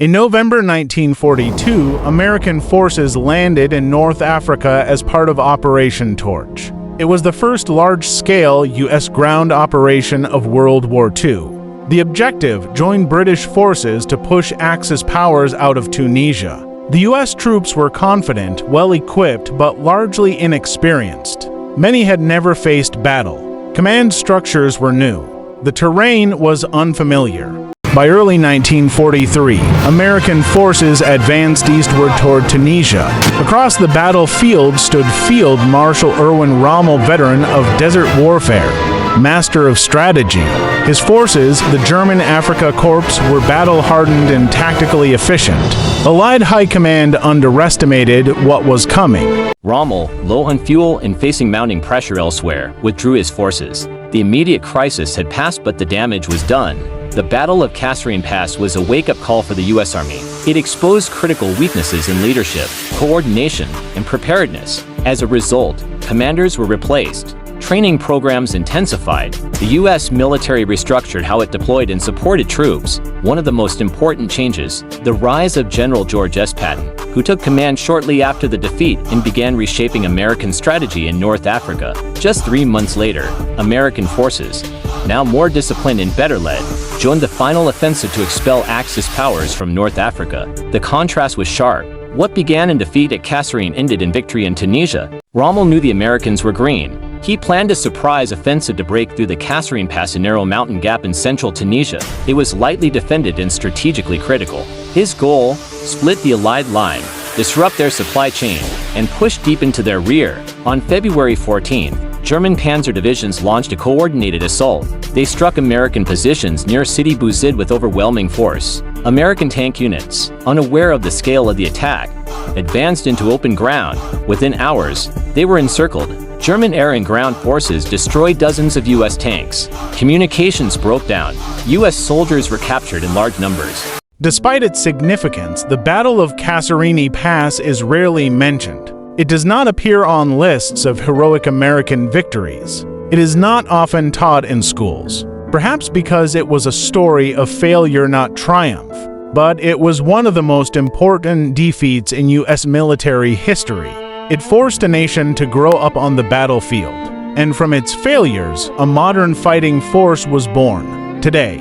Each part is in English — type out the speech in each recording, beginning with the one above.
In November 1942, American forces landed in North Africa as part of Operation Torch. It was the first large-scale U.S. ground operation of World War II. The objective: join British forces to push Axis powers out of Tunisia. The U.S. troops were confident, well-equipped, but largely inexperienced. Many had never faced battle. Command structures were new. The terrain was unfamiliar. By early 1943, American forces advanced eastward toward Tunisia. Across the battlefield stood Field Marshal Erwin Rommel, veteran of desert warfare, master of strategy. His forces, the German Afrika Corps, were battle-hardened and tactically efficient. Allied high command underestimated what was coming. Rommel, low on fuel and facing mounting pressure elsewhere, withdrew his forces. The immediate crisis had passed, but the damage was done. The Battle of Kasserine Pass was a wake-up call for the U.S. Army. It exposed critical weaknesses in leadership, coordination, and preparedness. As a result, commanders were replaced. Training programs intensified. The U.S. military restructured how it deployed and supported troops. One of the most important changes, the rise of General George S. Patton, who took command shortly after the defeat and began reshaping American strategy in North Africa. Just 3 months later, American forces, now more disciplined and better led, joined the final offensive to expel Axis powers from North Africa. The contrast was sharp. What began in defeat at Kasserine ended in victory in Tunisia. Rommel knew the Americans were green. He planned a surprise offensive to break through the Kasserine Pass, a narrow mountain gap in central Tunisia. It was lightly defended and strategically critical. His goal: split the Allied line, disrupt their supply chain, and push deep into their rear. On February 14, German panzer divisions launched a coordinated assault. They struck American positions near Sidi Bouzid with overwhelming force. American tank units, unaware of the scale of the attack, advanced into open ground. Within hours, they were encircled. German air and ground forces destroyed dozens of U.S. tanks. Communications broke down. U.S. soldiers were captured in large numbers. Despite its significance, the Battle of Kasserine Pass is rarely mentioned. It does not appear on lists of heroic American victories. It is not often taught in schools, perhaps because it was a story of failure, not triumph. But it was one of the most important defeats in U.S. military history. It forced a nation to grow up on the battlefield, and from its failures, a modern fighting force was born. Today,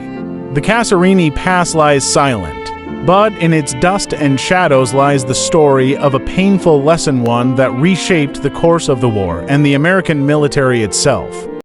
the Kasserine Pass lies silent, but in its dust and shadows lies the story of a painful lesson, one that reshaped the course of the war and the American military itself.